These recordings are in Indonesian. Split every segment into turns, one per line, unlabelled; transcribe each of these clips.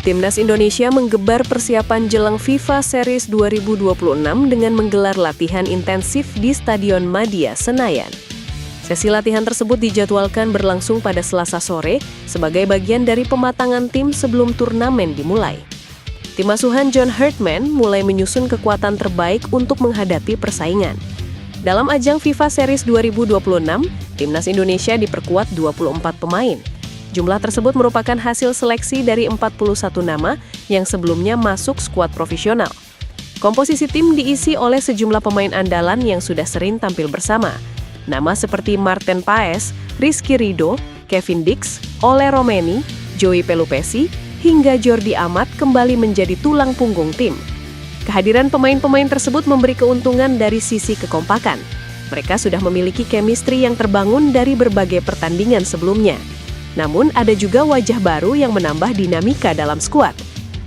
Timnas Indonesia menggebar persiapan jelang FIFA Series 2026 dengan menggelar latihan intensif di Stadion Madia, Senayan. Sesi latihan tersebut dijadwalkan berlangsung pada Selasa sore sebagai bagian dari pematangan tim sebelum turnamen dimulai. Tim asuhan John Herdman mulai menyusun kekuatan terbaik untuk menghadapi persaingan. Dalam ajang FIFA Series 2026, Timnas Indonesia diperkuat 24 pemain. Jumlah tersebut merupakan hasil seleksi dari 41 nama yang sebelumnya masuk skuad profesional. Komposisi tim diisi oleh sejumlah pemain andalan yang sudah sering tampil bersama. Nama seperti Marten Paes, Rizky Ridho, Kevin Dix, Ole Romeni, Joey Pelupesi, hingga Jordi Amat kembali menjadi tulang punggung tim. Kehadiran pemain-pemain tersebut memberi keuntungan dari sisi kekompakan. Mereka sudah memiliki chemistry yang terbangun dari berbagai pertandingan sebelumnya. Namun ada juga wajah baru yang menambah dinamika dalam skuad.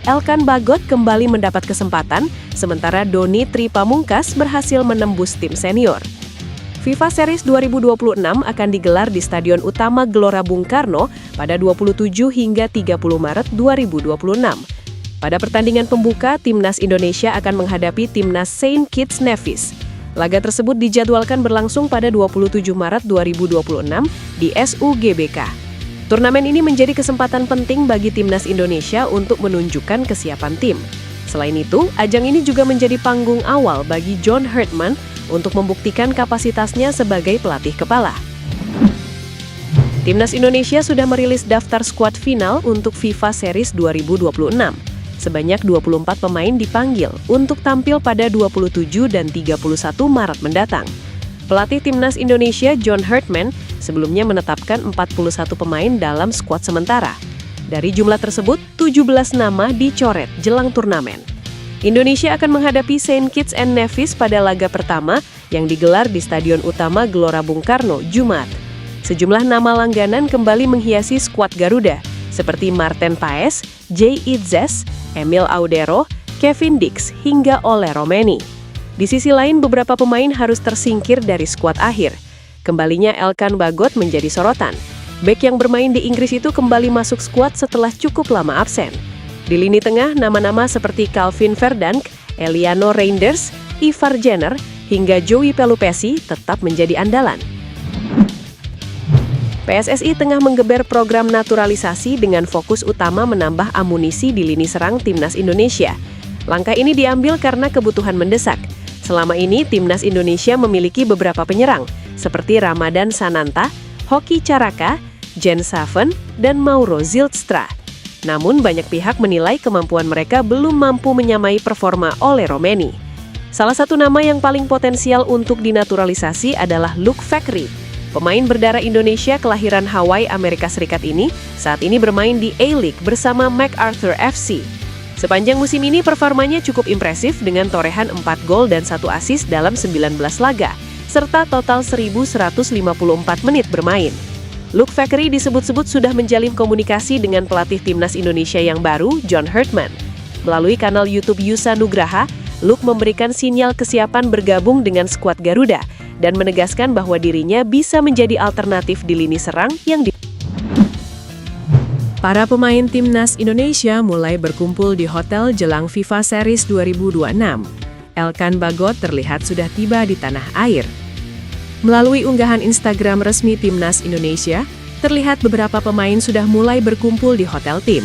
Elkan Bagot kembali mendapat kesempatan, sementara Doni Tri Pamungkas berhasil menembus tim senior. FIFA Series 2026 akan digelar di Stadion Utama Gelora Bung Karno pada 27 hingga 30 Maret 2026. Pada pertandingan pembuka, Timnas Indonesia akan menghadapi Timnas Saint Kitts Nevis. Laga tersebut dijadwalkan berlangsung pada 27 Maret 2026 di SUGBK. Turnamen ini menjadi kesempatan penting bagi Timnas Indonesia untuk menunjukkan kesiapan tim. Selain itu, ajang ini juga menjadi panggung awal bagi John Herdman untuk membuktikan kapasitasnya sebagai pelatih kepala. Timnas Indonesia sudah merilis daftar skuad final untuk FIFA Series 2026. Sebanyak 24 pemain dipanggil untuk tampil pada 27 dan 31 Maret mendatang. Pelatih Timnas Indonesia John Herdman sebelumnya menetapkan 41 pemain dalam skuad sementara. Dari jumlah tersebut, 17 nama dicoret jelang turnamen. Indonesia akan menghadapi Saint Kitts and Nevis pada laga pertama yang digelar di Stadion Utama Gelora Bung Karno, Jumat. Sejumlah nama langganan kembali menghiasi skuad Garuda, seperti Marten Paes, Jay Itzes, Emil Audero, Kevin Dix, hingga Ole Romeni. Di sisi lain, beberapa pemain harus tersingkir dari skuad akhir. Kembalinya Elkan Bagot menjadi sorotan. Bek yang bermain di Inggris itu kembali masuk skuad setelah cukup lama absen. Di lini tengah, nama-nama seperti Calvin Verdonk, Eliano Reinders, Ivar Jenner, hingga Joey Pelupesi tetap menjadi andalan. PSSI tengah menggeber program naturalisasi dengan fokus utama menambah amunisi di lini serang Timnas Indonesia. Langkah ini diambil karena kebutuhan mendesak. Selama ini, Timnas Indonesia memiliki beberapa penyerang, seperti Ramadan Sananta, Hoki Caraka, Jen Saven, dan Mauro Zilstra. Namun, banyak pihak menilai kemampuan mereka belum mampu menyamai performa Ole Romeni. Salah satu nama yang paling potensial untuk dinaturalisasi adalah Luke Fekri. Pemain berdarah Indonesia kelahiran Hawaii, Amerika Serikat ini saat ini bermain di A-League bersama MacArthur FC. Sepanjang musim ini performanya cukup impresif dengan torehan 4 gol dan 1 assist dalam 19 laga, serta total 1.154 menit bermain. Luke Fekri disebut-sebut sudah menjalin komunikasi dengan pelatih Timnas Indonesia yang baru, John Herdman. Melalui kanal YouTube Yusa Nugraha, Luke memberikan sinyal kesiapan bergabung dengan skuad Garuda dan menegaskan bahwa dirinya bisa menjadi alternatif di lini serang yang Para pemain Timnas Indonesia mulai berkumpul di hotel jelang FIFA Series 2026. Elkan Bagot terlihat sudah tiba di tanah air. Melalui unggahan Instagram resmi Timnas Indonesia, terlihat beberapa pemain sudah mulai berkumpul di hotel tim.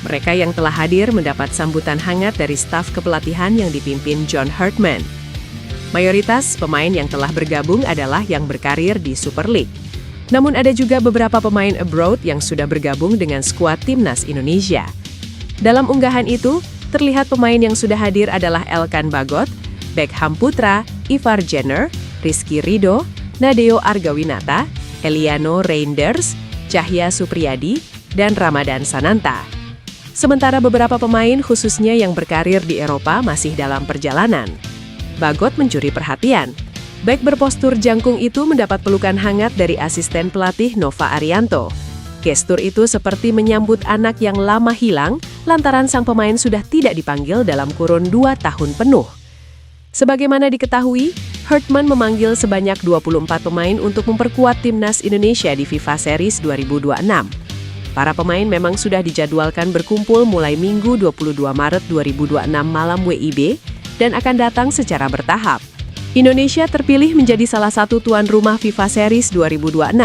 Mereka yang telah hadir mendapat sambutan hangat dari staf kepelatihan yang dipimpin John Herdman. Mayoritas pemain yang telah bergabung adalah yang berkarir di Super League. Namun ada juga beberapa pemain abroad yang sudah bergabung dengan skuad Timnas Indonesia. Dalam unggahan itu, terlihat pemain yang sudah hadir adalah Elkan Bagot, Beckham Putra, Ivar Jenner, Rizky Ridho, Nadeo Argawinata, Eliano Reinders, Cahya Supriyadi, dan Ramadan Sananta. Sementara beberapa pemain khususnya yang berkarir di Eropa masih dalam perjalanan. Bagot mencuri perhatian. Bek berpostur jangkung itu mendapat pelukan hangat dari asisten pelatih Nova Arianto. Gestur itu seperti menyambut anak yang lama hilang lantaran sang pemain sudah tidak dipanggil dalam kurun 2 tahun penuh. Sebagaimana diketahui, Herdman memanggil sebanyak 24 pemain untuk memperkuat Timnas Indonesia di FIFA Series 2026. Para pemain memang sudah dijadwalkan berkumpul mulai Minggu 22 Maret 2026 malam WIB dan akan datang secara bertahap. Indonesia terpilih menjadi salah satu tuan rumah FIFA Series 2026.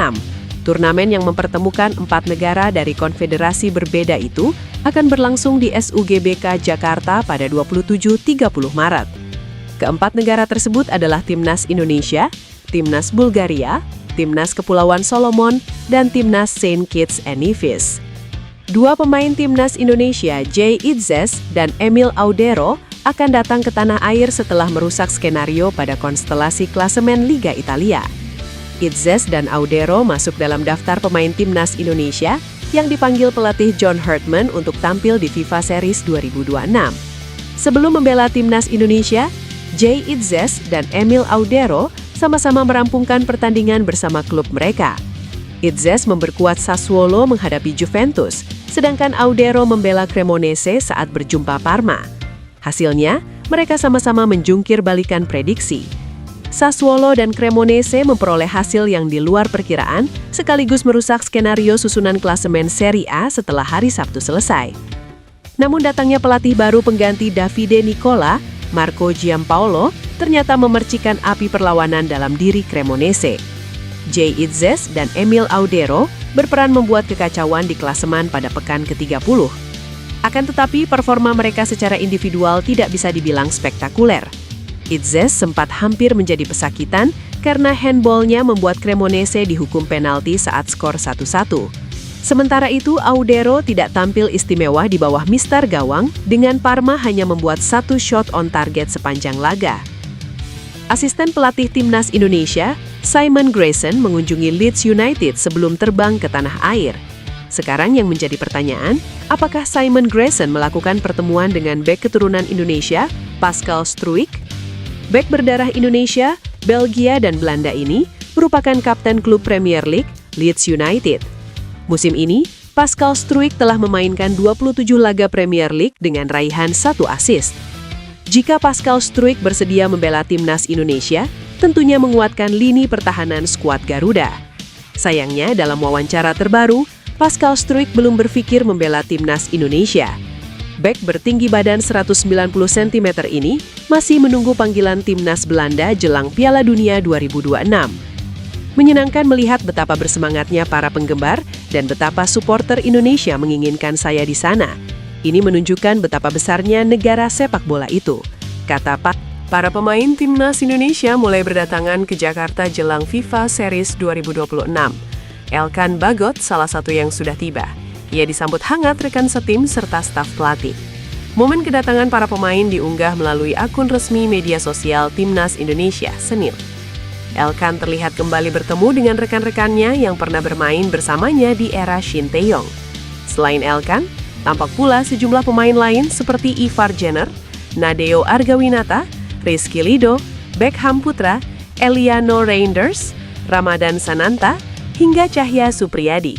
Turnamen yang mempertemukan 4 negara dari konfederasi berbeda itu akan berlangsung di SUGBK Jakarta pada 27-30 Maret. Keempat negara tersebut adalah Timnas Indonesia, Timnas Bulgaria, Timnas Kepulauan Solomon, dan Timnas Saint Kitts and Nevis. Dua pemain Timnas Indonesia, Jay Itzes dan Emil Audero, akan datang ke tanah air setelah merusak skenario pada konstelasi klasemen Liga Italia. Itzes dan Audero masuk dalam daftar pemain Timnas Indonesia yang dipanggil pelatih John Herdman untuk tampil di FIFA Series 2026. Sebelum membela Timnas Indonesia, Jay Itzes dan Emil Audero sama-sama merampungkan pertandingan bersama klub mereka. Itzes memperkuat Sassuolo menghadapi Juventus, sedangkan Audero membela Cremonese saat berjumpa Parma. Hasilnya, mereka sama-sama menjungkir balikan prediksi. Sassuolo dan Cremonese memperoleh hasil yang di luar perkiraan, sekaligus merusak skenario susunan klasemen Serie A setelah hari Sabtu selesai. Namun datangnya pelatih baru pengganti Davide Nicola, Marco Giampaolo, ternyata memercikan api perlawanan dalam diri Cremonese. Jay Itzes dan Emil Audero berperan membuat kekacauan di klasemen pada pekan ke-30. Akan tetapi, performa mereka secara individual tidak bisa dibilang spektakuler. Itzes sempat hampir menjadi pesakitan karena handballnya membuat Cremonese dihukum penalti saat skor 1-1. Sementara itu, Audero tidak tampil istimewa di bawah mister gawang dengan Parma hanya membuat 1 shot on target sepanjang laga. Asisten pelatih Timnas Indonesia, Simon Grayson, mengunjungi Leeds United sebelum terbang ke tanah air. Sekarang yang menjadi pertanyaan, apakah Simon Grayson melakukan pertemuan dengan bek keturunan Indonesia, Pascal Struijk? Bek berdarah Indonesia, Belgia, dan Belanda ini merupakan kapten klub Premier League, Leeds United. Musim ini, Pascal Struijk telah memainkan 27 laga Premier League dengan raihan 1 assist. Jika Pascal Struijk bersedia membela Timnas Indonesia, tentunya menguatkan lini pertahanan skuad Garuda. Sayangnya, dalam wawancara terbaru, Pascal Struijk belum berpikir membela Timnas Indonesia. Bek bertinggi badan 190 cm ini masih menunggu panggilan Timnas Belanda jelang Piala Dunia 2026. Menyenangkan melihat betapa bersemangatnya para penggemar dan betapa supporter Indonesia menginginkan saya di sana. Ini menunjukkan betapa besarnya negara sepak bola itu, kata Pak. Para pemain Timnas Indonesia mulai berdatangan ke Jakarta jelang FIFA Series 2026. Elkan Bagot salah satu yang sudah tiba. Ia disambut hangat rekan setim serta staf pelatih. Momen kedatangan para pemain diunggah melalui akun resmi media sosial Timnas Indonesia, Senin. Elkan terlihat kembali bertemu dengan rekan-rekannya yang pernah bermain bersamanya di era Shin Tae-yong. Selain Elkan, tampak pula sejumlah pemain lain seperti Ivar Jenner, Nadeo Argawinata, Rizky Lido, Beckham Putra, Eliano Reinders, Ramadan Sananta, hingga Cahya Supriyadi.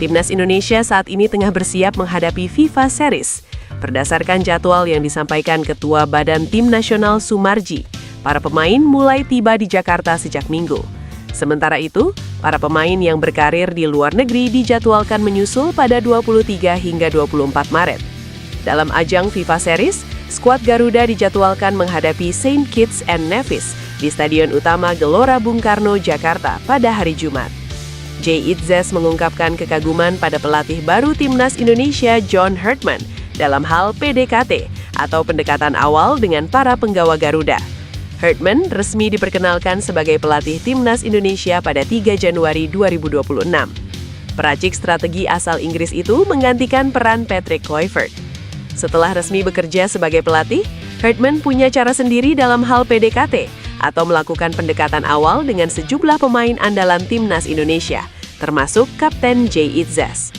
Timnas Indonesia saat ini tengah bersiap menghadapi FIFA Series. Berdasarkan jadwal yang disampaikan Ketua Badan Tim Nasional Sumarji, para pemain mulai tiba di Jakarta sejak Minggu. Sementara itu, para pemain yang berkarir di luar negeri dijadwalkan menyusul pada 23 hingga 24 Maret. Dalam ajang FIFA Series, skuad Garuda dijadwalkan menghadapi Saint Kitts and Nevis di Stadion Utama Gelora Bung Karno, Jakarta pada hari Jumat. Jay Itzes mengungkapkan kekaguman pada pelatih baru Timnas Indonesia John Herdman dalam hal PDKT atau pendekatan awal dengan para penggawa Garuda. Herdman resmi diperkenalkan sebagai pelatih Timnas Indonesia pada 3 Januari 2026. Peracik strategi asal Inggris itu menggantikan peran Patrick Kluivert. Setelah resmi bekerja sebagai pelatih, Herdman punya cara sendiri dalam hal PDKT atau melakukan pendekatan awal dengan sejumlah pemain andalan Timnas Indonesia, termasuk Kapten Jay Itzes.